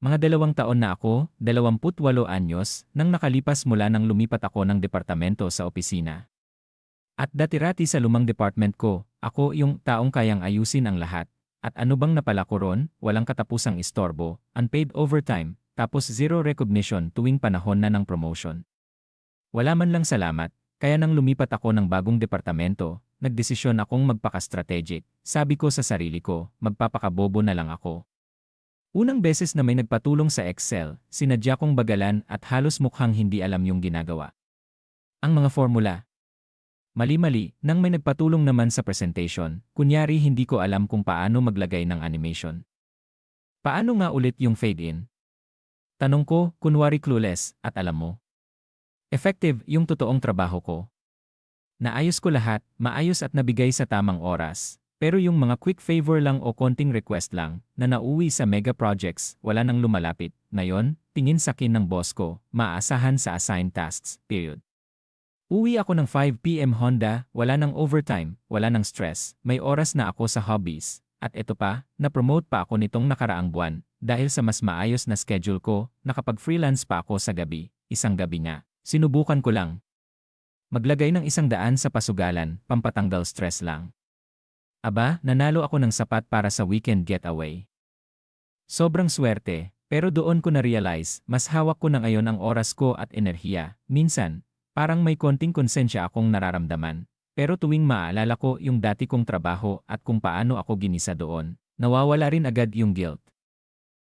Mga 2 taon na ako, 28 anyos, nang nakalipas mula nang lumipat ako ng departamento sa opisina. At dati-rati sa lumang department ko, ako yung taong kayang ayusin ang lahat. At ano bang napala ko ron, walang katapusang istorbo, unpaid overtime, tapos zero recognition tuwing panahon na ng promotion. Wala man lang salamat, kaya nang lumipat ako ng bagong departamento, nagdesisyon akong magpaka-strategic. Sabi ko sa sarili ko, magpapakabobo na lang ako. Unang beses na may nagpatulong sa Excel, sinadya kong bagalan at halos mukhang hindi alam yung ginagawa. Ang mga formula. Mali-mali, nang may nagpatulong naman sa presentation, kunyari hindi ko alam kung paano maglagay ng animation. Paano nga ulit yung fade-in? Tanong ko, kunwari clueless, at alam mo. Effective yung totoong trabaho ko. Naayos ko lahat, maayos at nabigay sa tamang oras. Pero yung mga quick favor lang o konting request lang na nauwi sa mega projects, wala nang lumalapit. Ngayon, tingin sa akin ng boss ko, maaasahan sa assigned tasks, period. Uwi ako ng 5 PM Honda, wala nang overtime, wala nang stress, may oras na ako sa hobbies. At ito pa, na-promote pa ako nitong nakaraang buwan. Dahil sa mas maayos na schedule ko, nakapag-freelance pa ako sa gabi, isang gabi nga. Sinubukan ko lang. Maglagay ng 100 sa pasugalan, pampatanggal stress lang. Aba, nanalo ako ng sapat para sa weekend getaway. Sobrang swerte, pero doon ko na-realize, mas hawak ko na ngayon ang oras ko at enerhiya. Minsan, parang may konting konsensya akong nararamdaman. Pero tuwing maalala ko yung dati kong trabaho at kung paano ako ginisa doon, nawawala rin agad yung guilt.